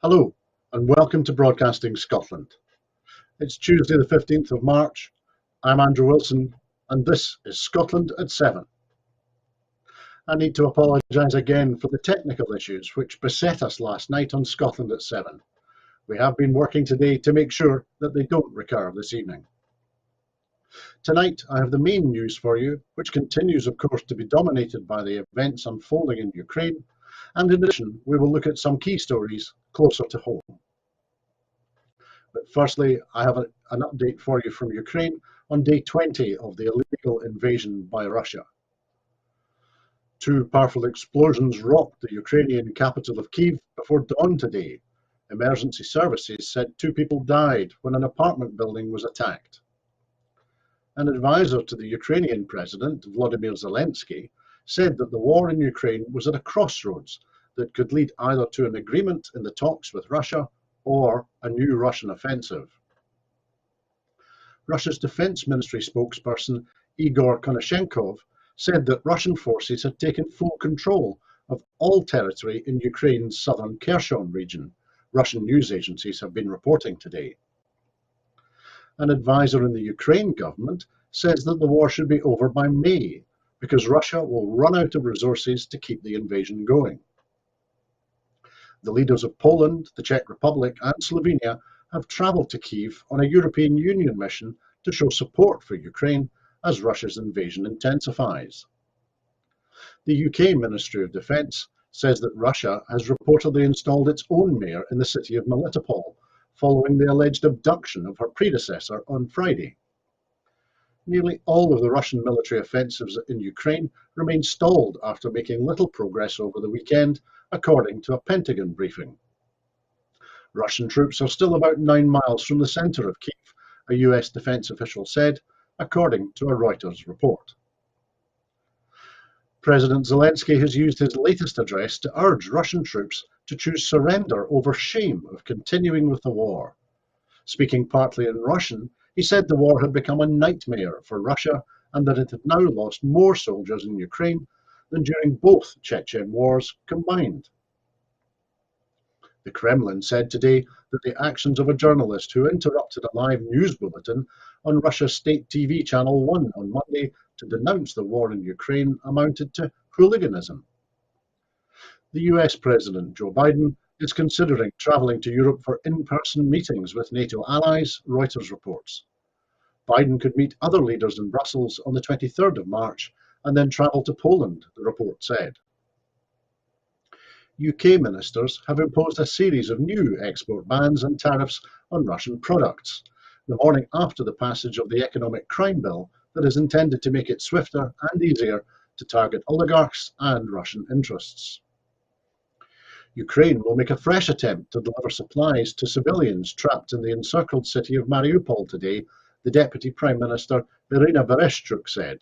Hello, and welcome to Broadcasting Scotland. It's Tuesday, the 15th of March. I'm Andrew Wilson, and this is Scotland at 7. I need to apologise again for the technical issues which beset us last night on Scotland at 7. We have been working today to make sure that they don't recur this evening. Tonight, I have the main news for you, which continues, of course, to be dominated by the events unfolding in Ukraine, and in addition, we will look at some key stories closer to home. But firstly, I have an update for you from Ukraine on day 20 of the illegal invasion by Russia. Two powerful explosions rocked the Ukrainian capital of Kyiv before dawn today. Emergency services said 2 people died when an apartment building was attacked. An advisor to the Ukrainian president, Volodymyr Zelensky, said that the war in Ukraine was at a crossroads that could lead either to an agreement in the talks with Russia or a new Russian offensive. Russia's Defense Ministry spokesperson Igor Konashenkov said that Russian forces had taken full control of all territory in Ukraine's southern Kherson region, Russian news agencies have been reporting today. An advisor in the Ukraine government says that the war should be over by May because Russia will run out of resources to keep the invasion going. The leaders of Poland, the Czech Republic and Slovenia have travelled to Kyiv on a European Union mission to show support for Ukraine as Russia's invasion intensifies. The UK Ministry of Defence says that Russia has reportedly installed its own mayor in the city of Melitopol following the alleged abduction of her predecessor on Friday. Nearly all of the Russian military offensives in Ukraine remain stalled after making little progress over the weekend, according to a Pentagon briefing. Russian troops are still about 9 miles from the centre of Kyiv, a US defence official said, according to a Reuters report. President Zelensky has used his latest address to urge Russian troops to choose surrender over shame of continuing with the war. Speaking partly in Russian, he said the war had become a nightmare for Russia and that it had now lost more soldiers in Ukraine than during both Chechen wars combined. The Kremlin said today that the actions of a journalist who interrupted a live news bulletin on Russia's state TV channel 1 on Monday to denounce the war in Ukraine amounted to hooliganism. The US President Joe Biden is considering travelling to Europe for in-person meetings with NATO allies, Reuters reports. Biden could meet other leaders in Brussels on the 23rd of March and then travel to Poland, the report said. UK ministers have imposed a series of new export bans and tariffs on Russian products, the morning after the passage of the economic crime bill that is intended to make it swifter and easier to target oligarchs and Russian interests. Ukraine will make a fresh attempt to deliver supplies to civilians trapped in the encircled city of Mariupol today, the Deputy Prime Minister Irina Vereshchuk said.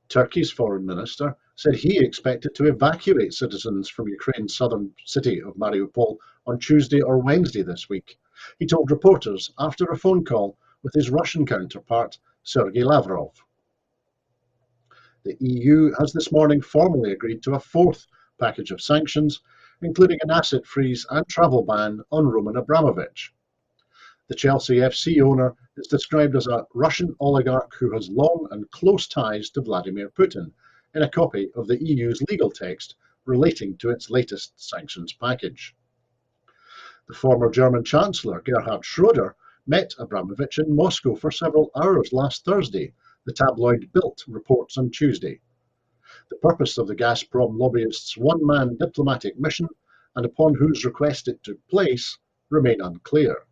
Turkey's foreign minister said he expected to evacuate citizens from Ukraine's southern city of Mariupol on Tuesday or Wednesday this week. He told reporters after a phone call with his Russian counterpart, Sergei Lavrov. The EU has this morning formally agreed to a fourth package of sanctions, including an asset freeze and travel ban on Roman Abramovich. The Chelsea FC owner is described as a Russian oligarch who has long and close ties to Vladimir Putin, in a copy of the EU's legal text relating to its latest sanctions package. The former German Chancellor Gerhard Schroeder met Abramovich in Moscow for several hours last Thursday, the tabloid Bild reports on Tuesday. The purpose of the Gazprom lobbyist's one-man diplomatic mission, and upon whose request it took place, remain unclear.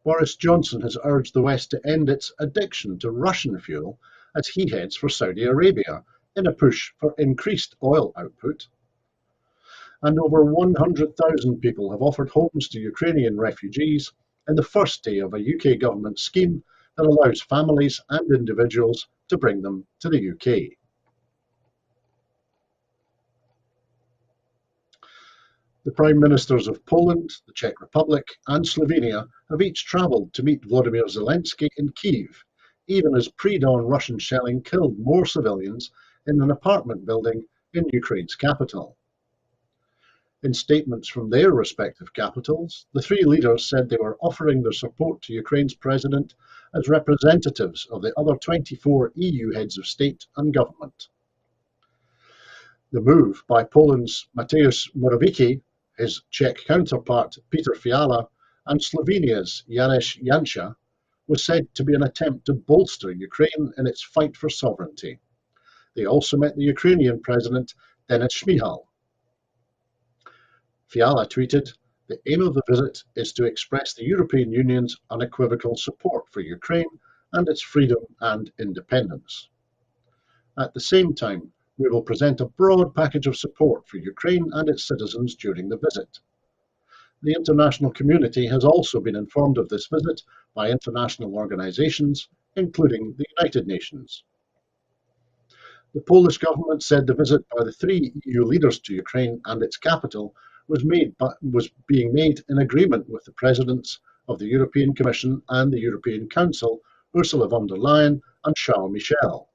Boris Johnson has urged the West to end its addiction to Russian fuel as he heads for Saudi Arabia in a push for increased oil output. And over 100,000 people have offered homes to Ukrainian refugees in the first day of a UK government scheme that allows families and individuals to bring them to the UK. The Prime Ministers of Poland, the Czech Republic and Slovenia have each travelled to meet Volodymyr Zelensky in Kyiv, even as pre-dawn Russian shelling killed more civilians in an apartment building in Ukraine's capital. In statements from their respective capitals, the three leaders said they were offering their support to Ukraine's president as representatives of the other 24 EU heads of state and government. The move by Poland's Mateusz Morawiecki, his Czech counterpart Peter Fiala, and Slovenia's Janez Janša was said to be an attempt to bolster Ukraine in its fight for sovereignty. They also met the Ukrainian president Denis Shmyhal. Fiala tweeted, "The aim of the visit is to express the European Union's unequivocal support for Ukraine and its freedom and independence. At the same time, we will present a broad package of support for Ukraine and its citizens during the visit." The international community has also been informed of this visit by international organizations, including the United Nations. The Polish government said the visit by the three EU leaders to Ukraine and its capital was being made in agreement with the presidents of the European Commission and the European Council, Ursula von der Leyen and Charles Michel.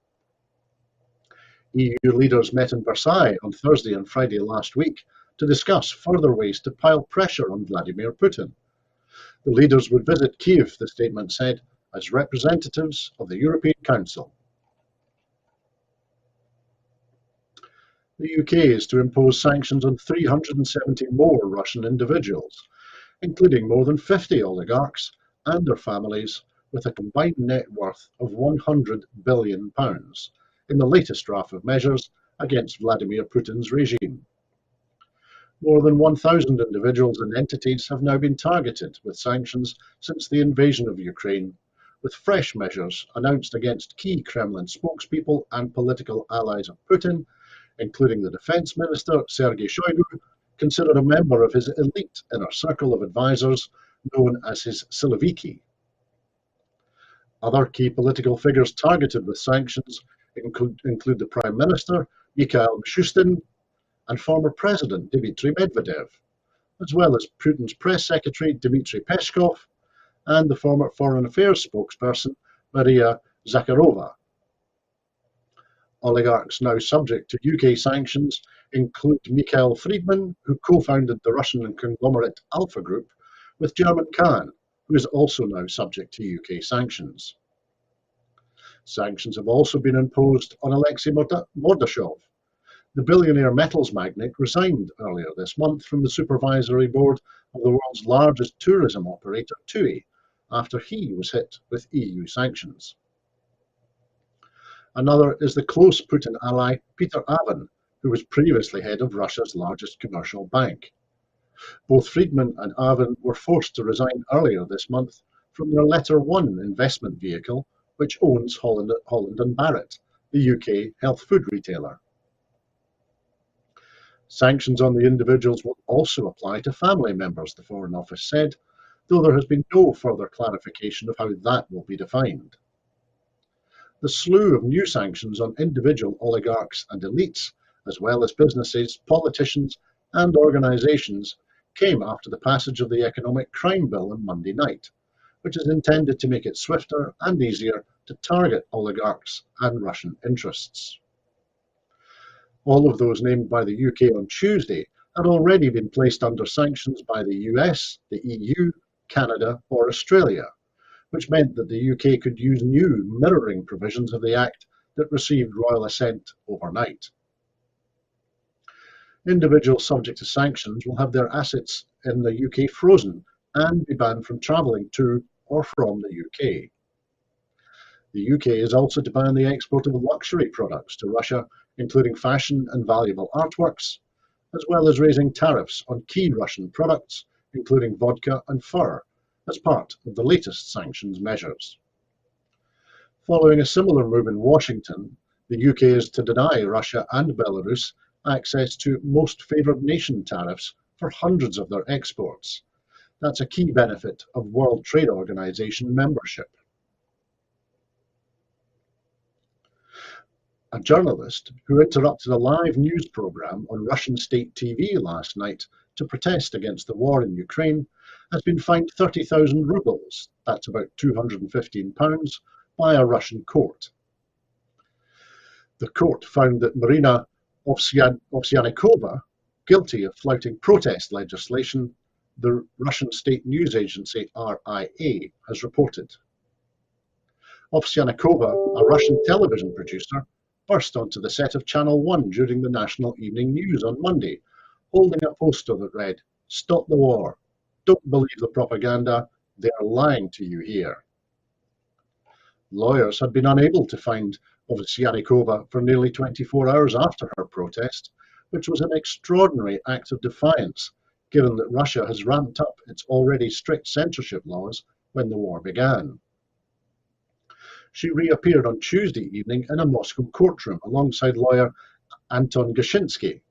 EU leaders met in Versailles on Thursday and Friday last week to discuss further ways to pile pressure on Vladimir Putin. The leaders would visit Kiev, the statement said, as representatives of the European Council. The UK is to impose sanctions on 370 more Russian individuals, including more than 50 oligarchs and their families with a combined net worth of £100 billion in the latest draft of measures against Vladimir Putin's regime. More than 1,000 individuals and entities have now been targeted with sanctions since the invasion of Ukraine, with fresh measures announced against key Kremlin spokespeople and political allies of Putin, including the Defense Minister Sergei Shoigu, considered a member of his elite inner circle of advisors known as his Siloviki. Other key political figures targeted with sanctions include the Prime Minister Mikhail Mishustin and former President Dmitry Medvedev, as well as Putin's press secretary Dmitry Peskov and the former Foreign Affairs spokesperson Maria Zakharova. Oligarchs now subject to UK sanctions include Mikhail Friedman, who co-founded the Russian conglomerate Alpha Group, with German Khan, who is also now subject to UK sanctions. Sanctions have also been imposed on Alexei Mordashov. The billionaire metals magnate resigned earlier this month from the supervisory board of the world's largest tourism operator, TUI, after he was hit with EU sanctions. Another is the close Putin ally Peter Avan, who was previously head of Russia's largest commercial bank. Both Friedman and Avan were forced to resign earlier this month from their Letter One investment vehicle, which owns Holland and Barrett, the UK health food retailer. Sanctions on the individuals will also apply to family members, the Foreign Office said, though there has been no further clarification of how that will be defined. The slew of new sanctions on individual oligarchs and elites, as well as businesses, politicians and organisations, came after the passage of the Economic Crime Bill on Monday night, which is intended to make it swifter and easier to target oligarchs and Russian interests. All of those named by the UK on Tuesday had already been placed under sanctions by the US, the EU, Canada or Australia, which meant that the UK could use new mirroring provisions of the Act that received royal assent overnight. Individuals subject to sanctions will have their assets in the UK frozen and be banned from travelling to or from the UK. The UK is also to ban the export of luxury products to Russia, including fashion and valuable artworks, as well as raising tariffs on key Russian products, including vodka and fur, as part of the latest sanctions measures. Following a similar move in Washington, the UK is to deny Russia and Belarus access to most favoured nation tariffs for hundreds of their exports. That's a key benefit of World Trade Organization membership. A journalist who interrupted a live news program on Russian state TV last night to protest against the war in Ukraine has been fined 30,000 rubles, that's about £215, by a Russian court. The court found that Marina Ovsyannikova guilty of flouting protest legislation, the Russian state news agency RIA has reported. Ovsyannikova, a Russian television producer, burst onto the set of Channel 1 during the national evening news on Monday, holding a poster that read, "Stop the war. Don't believe the propaganda. They are lying to you here." Lawyers had been unable to find Ovsyannikova for nearly 24 hours after her protest, which was an extraordinary act of defiance, given that Russia has ramped up its already strict censorship laws when the war began. She reappeared on Tuesday evening in a Moscow courtroom alongside lawyer Anton Gashinsky.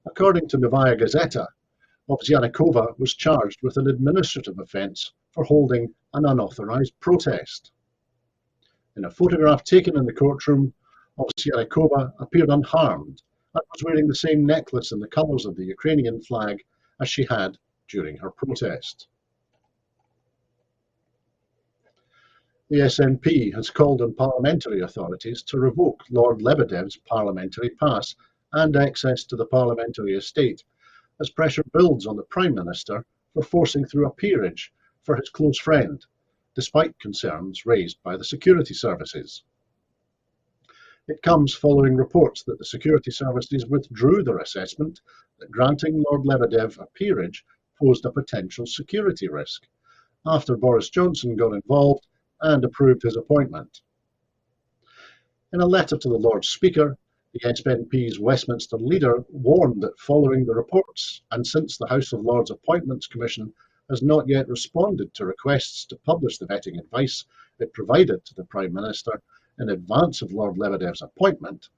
According to Novaya Gazeta, Ovsyannikova was charged with an administrative offence for holding an unauthorised protest. In a photograph taken in the courtroom, Ovsyannikova appeared unharmed and was wearing the same necklace in the colours of the Ukrainian flag as she had during her protest. The SNP has called on parliamentary authorities to revoke Lord Lebedev's parliamentary pass and access to the parliamentary estate as pressure builds on the Prime Minister for forcing through a peerage for his close friend, despite concerns raised by the security services. It comes following reports that the security services withdrew their assessment that granting Lord Lebedev a peerage posed a potential security risk, after Boris Johnson got involved and approved his appointment. In a letter to the Lord Speaker, the SNP's Westminster leader warned that following the reports, and since the House of Lords Appointments Commission has not yet responded to requests to publish the vetting advice it provided to the Prime Minister in advance of Lord Lebedev's appointment,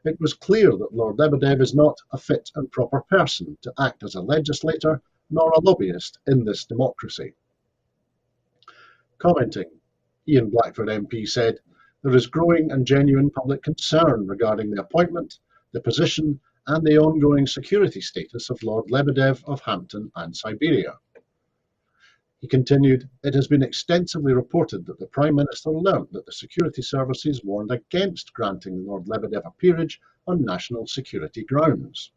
it was clear that Lord Lebedev is not a fit and proper person to act as a legislator nor a lobbyist in this democracy. Commenting, Ian Blackford MP said, "There is growing and genuine public concern regarding the appointment, the position and the ongoing security status of Lord Lebedev of Hampton and Siberia." He continued, "It has been extensively reported that the Prime Minister learnt that the security services warned against granting Lord Lebedev a peerage on national security grounds.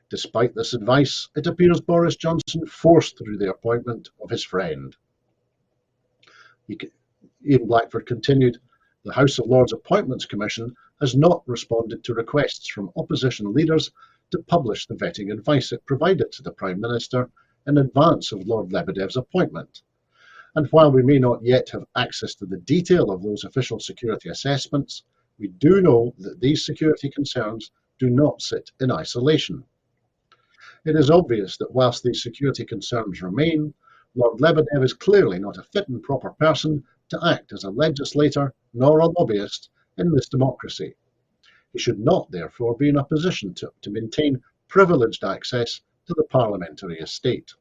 Despite this advice, it appears Boris Johnson forced through the appointment of his friend." Ian Blackford continued, "The House of Lords Appointments Commission has not responded to requests from opposition leaders to publish the vetting advice it provided to the Prime Minister in advance of Lord Lebedev's appointment. And while we may not yet have access to the detail of those official security assessments, we do know that these security concerns do not sit in isolation. It is obvious that whilst these security concerns remain, Lord Lebedev is clearly not a fit and proper person to act as a legislator nor a lobbyist in this democracy. He should not, therefore, be in a position to maintain privileged access to the parliamentary estate."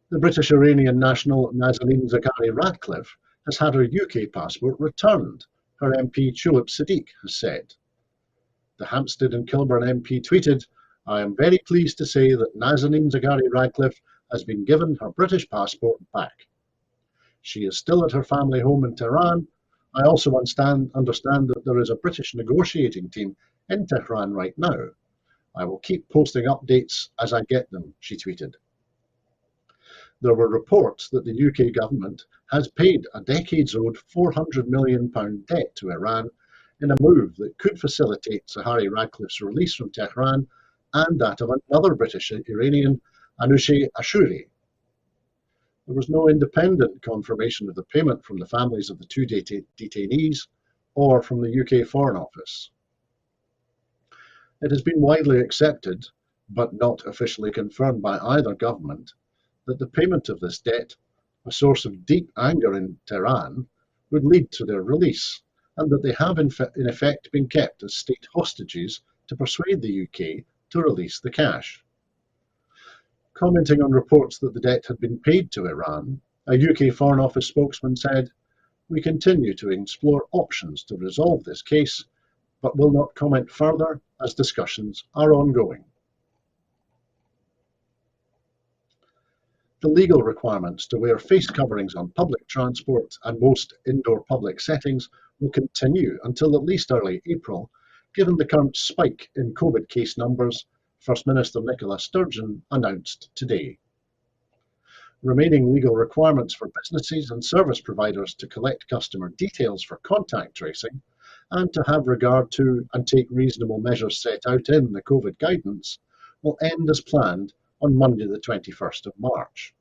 The British Iranian national Nazanin Zaghari Ratcliffe has had her UK passport returned, her MP Tulip Siddiq has said. The Hampstead and Kilburn MP tweeted, "I am very pleased to say that Nazanin Zaghari Ratcliffe has been given her British passport back. She is still at her family home in Tehran. I also understand that there is a British negotiating team in Tehran right now. I will keep posting updates as I get them," she tweeted. There were reports that the UK government has paid a decades-old £400 million debt to Iran in a move that could facilitate Zaghari Ratcliffe's release from Tehran and that of another British Iranian, Anousheh Ashuri. There was no independent confirmation of the payment from the families of the two detainees or from the UK Foreign Office. It has been widely accepted, but not officially confirmed by either government, that the payment of this debt, a source of deep anger in Tehran, would lead to their release, and that they have in effect been kept as state hostages to persuade the UK to release the cash. Commenting on reports that the debt had been paid to Iran, a UK Foreign Office spokesman said, "We continue to explore options to resolve this case, but will not comment further as discussions are ongoing." The legal requirements to wear face coverings on public transport and most indoor public settings will continue until at least early April, given the current spike in COVID case numbers, First Minister Nicola Sturgeon announced today. Remaining legal requirements for businesses and service providers to collect customer details for contact tracing and to have regard to and take reasonable measures set out in the COVID guidance will end as planned on Monday the 21st of March.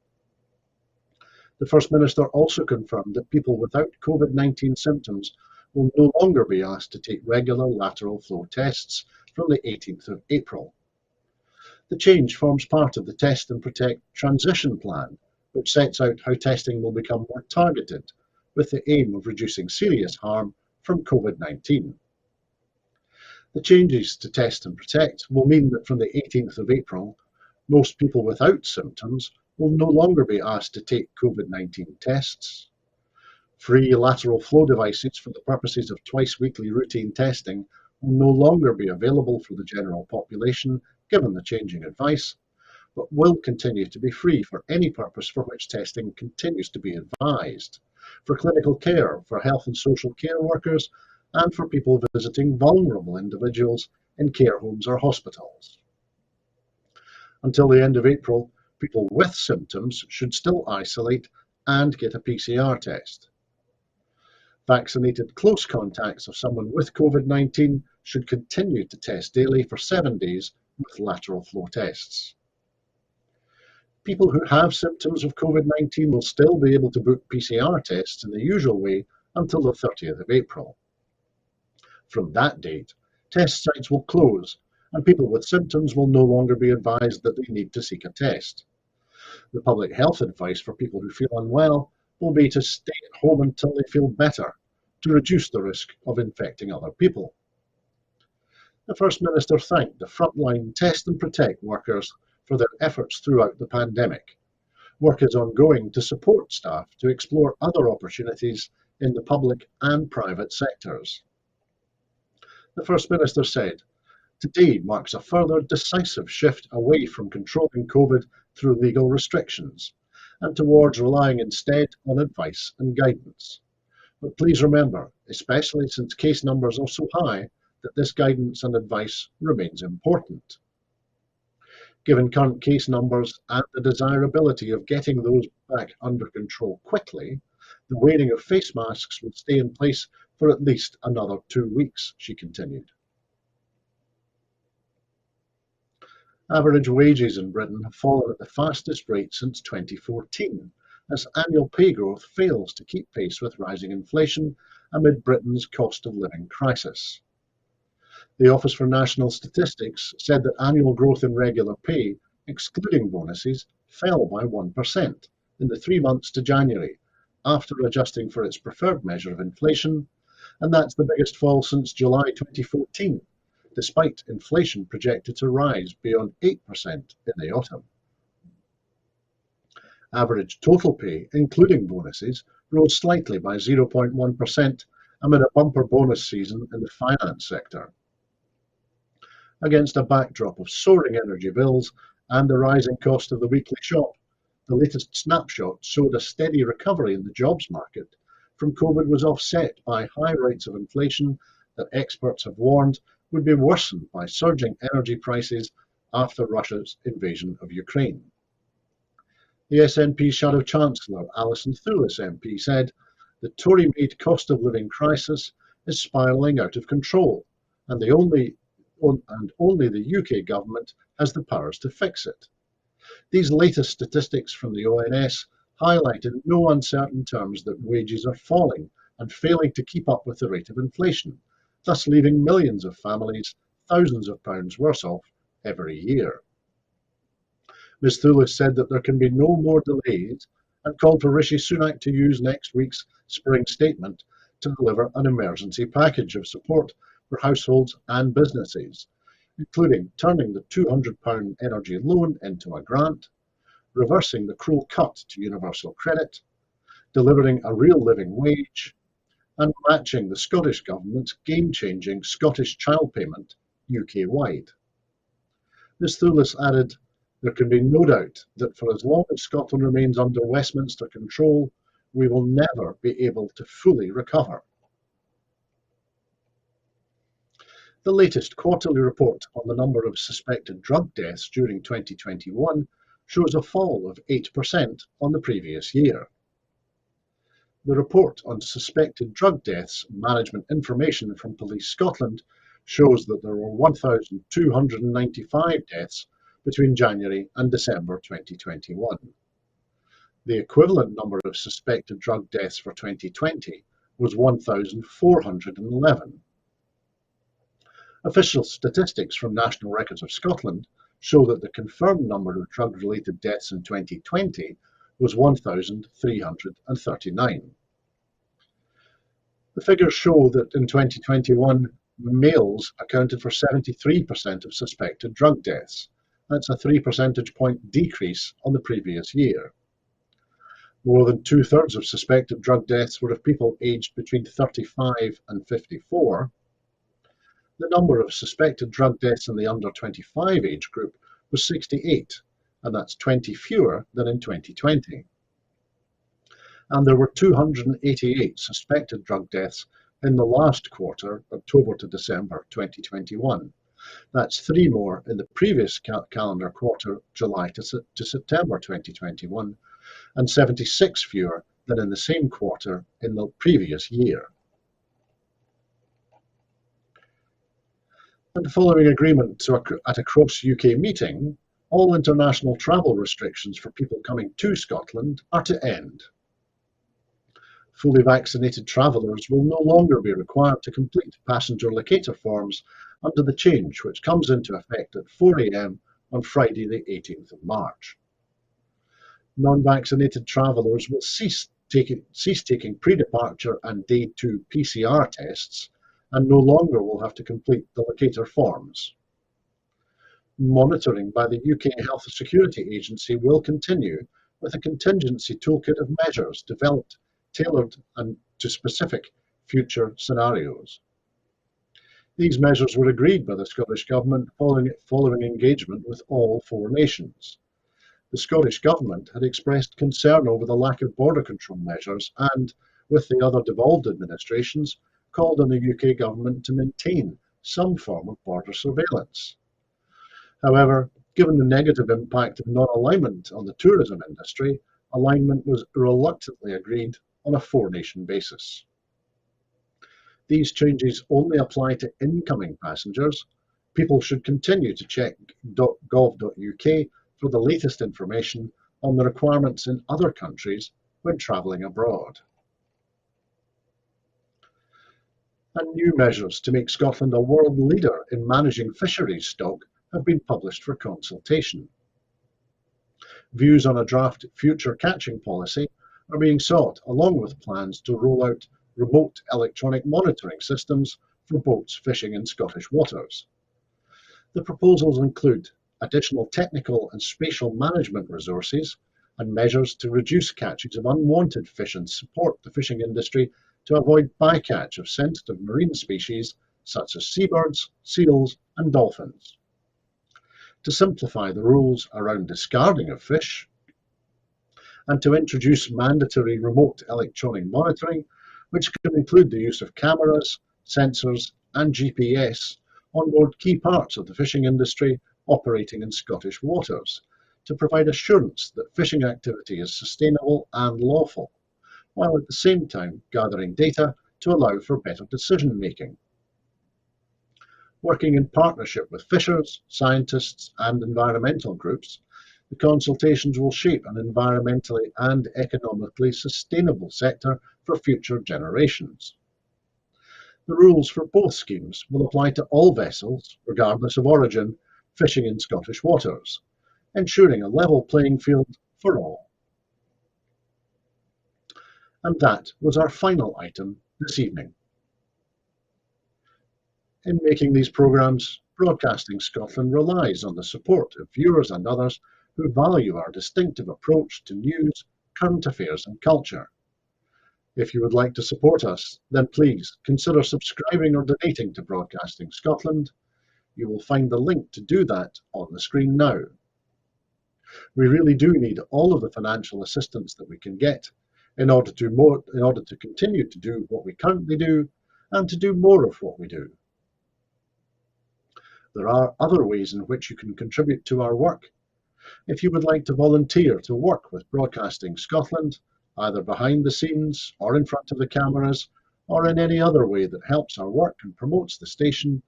The First Minister also confirmed that people without COVID-19 symptoms will no longer be asked to take regular lateral flow tests from the 18th of April. The change forms part of the Test and Protect transition plan, which sets out how testing will become more targeted, with the aim of reducing serious harm from COVID-19. The changes to Test and Protect will mean that from the 18th of April, most people without symptoms will no longer be asked to take COVID-19 tests. Free lateral flow devices for the purposes of twice-weekly routine testing will no longer be available for the general population, given the changing advice, but will continue to be free for any purpose for which testing continues to be advised, for clinical care, for health and social care workers, and for people visiting vulnerable individuals in care homes or hospitals. Until the end of April, people with symptoms should still isolate and get a PCR test. Vaccinated close contacts of someone with COVID-19 should continue to test daily for 7 days with lateral flow tests. People who have symptoms of COVID-19 will still be able to book PCR tests in the usual way until the 30th of April. From that date, test sites will close and people with symptoms will no longer be advised that they need to seek a test. The public health advice for people who feel unwell will be to stay at home until they feel better, to reduce the risk of infecting other people. The First Minister thanked the frontline Test and Protect workers for their efforts throughout the pandemic. Work is ongoing to support staff to explore other opportunities in the public and private sectors. The First Minister said, "Today marks a further decisive shift away from controlling COVID through legal restrictions and towards relying instead on advice and guidance. But please remember, especially since case numbers are so high, that this guidance and advice remains important. Given current case numbers and the desirability of getting those back under control quickly, the wearing of face masks will stay in place for at least another 2 weeks," she continued. Average wages in Britain have fallen at the fastest rate since 2014, as annual pay growth fails to keep pace with rising inflation amid Britain's cost of living crisis. The Office for National Statistics said that annual growth in regular pay, excluding bonuses, fell by 1% in the 3 months to January, after adjusting for its preferred measure of inflation, and that's the biggest fall since July 2014, despite inflation projected to rise beyond 8% in the autumn. Average total pay, including bonuses, rose slightly by 0.1% amid a bumper bonus season in the finance sector. Against a backdrop of soaring energy bills and the rising cost of the weekly shop, the latest snapshot showed a steady recovery in the jobs market from COVID was offset by high rates of inflation that experts have warned would be worsened by surging energy prices after Russia's invasion of Ukraine. The SNP Shadow Chancellor, Alison Thewliss MP, said, "The Tory-made cost of living crisis is spiralling out of control, and only the UK government has the powers to fix it." These latest statistics from the ONS highlight in no uncertain terms that wages are falling and failing to keep up with the rate of inflation, thus leaving millions of families thousands of pounds worse off every year. Ms Thewliss said that there can be no more delays and called for Rishi Sunak to use next week's spring statement to deliver an emergency package of support for households and businesses, including turning the £200 energy loan into a grant, reversing the cruel cut to universal credit, delivering a real living wage, and matching the Scottish Government's game-changing Scottish Child Payment UK-wide. Ms Thewliss added, "There can be no doubt that for as long as Scotland remains under Westminster control, we will never be able to fully recover." The latest quarterly report on the number of suspected drug deaths during 2021 shows a fall of 8% on the previous year. The report on suspected drug deaths management information from Police Scotland shows that there were 1,295 deaths between January and December 2021. The equivalent number of suspected drug deaths for 2020 was 1,411. Official statistics from National Records of Scotland show that the confirmed number of drug-related deaths in 2020 was 1,339. The figures show that in 2021, males accounted for 73% of suspected drug deaths. That's a 3 percentage point decrease on the previous year. More than two-thirds of suspected drug deaths were of people aged between 35 and 54. The number of suspected drug deaths in the under 25 age group was 68, and that's 20 fewer than in 2020. And there were 288 suspected drug deaths in the last quarter, October to December 2021. That's 3 more in the previous calendar quarter, July to September 2021, and 76 fewer than in the same quarter in the previous year. And following agreement at a cross-UK meeting, all international travel restrictions for people coming to Scotland are to end. Fully vaccinated travellers will no longer be required to complete passenger locator forms under the change, which comes into effect at 4 a.m. on Friday the 18th of March. Non-vaccinated travellers will cease taking pre-departure and day 2 PCR tests and no longer will have to complete the locator forms. Monitoring by the UK Health Security Agency will continue with a contingency toolkit of measures developed, tailored and to specific future scenarios. These measures were agreed by the Scottish Government following engagement with all 4 nations. The Scottish Government had expressed concern over the lack of border control measures and, with the other devolved administrations, called on the UK Government to maintain some form of border surveillance. However, given the negative impact of non-alignment on the tourism industry, alignment was reluctantly agreed on a 4-nation basis. These changes only apply to incoming passengers. People should continue to check gov.uk for the latest information on the requirements in other countries when travelling abroad. And new measures to make Scotland a world leader in managing fisheries stock have been published for consultation. Views on a draft future catching policy are being sought, along with plans to roll out remote electronic monitoring systems for boats fishing in Scottish waters. The proposals include additional technical and spatial management resources and measures to reduce catches of unwanted fish and support the fishing industry to avoid bycatch of sensitive marine species such as seabirds, seals and dolphins. To simplify the rules around discarding of fish, and to introduce mandatory remote electronic monitoring, which can include the use of cameras, sensors and GPS on board key parts of the fishing industry operating in Scottish waters, to provide assurance that fishing activity is sustainable and lawful, while at the same time gathering data to allow for better decision making. Working in partnership with fishers, scientists and environmental groups, the consultations will shape an environmentally and economically sustainable sector for future generations. The rules for both schemes will apply to all vessels, regardless of origin, fishing in Scottish waters, ensuring a level playing field for all. And that was our final item this evening. In making these programmes, Broadcasting Scotland relies on the support of viewers and others who value our distinctive approach to news, current affairs and culture. If you would like to support us, then please consider subscribing or donating to Broadcasting Scotland. You will find the link to do that on the screen now. We really do need all of the financial assistance that we can get in order to continue to do what we currently do and to do more of what we do. There are other ways in which you can contribute to our work. If you would like to volunteer to work with Broadcasting Scotland, either behind the scenes or in front of the cameras, or in any other way that helps our work and promotes the station,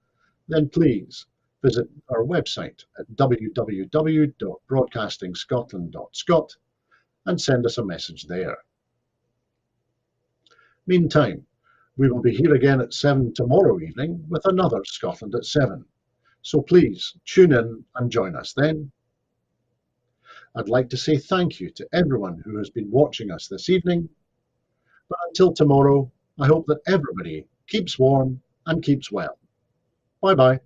then please visit our website at www.broadcastingscotland.scot and send us a message there. Meantime, we will be here again at 7 tomorrow evening with another Scotland at 7. So please tune in and join us then. I'd like to say thank you to everyone who has been watching us this evening. But until tomorrow, I hope that everybody keeps warm and keeps well. Bye-bye.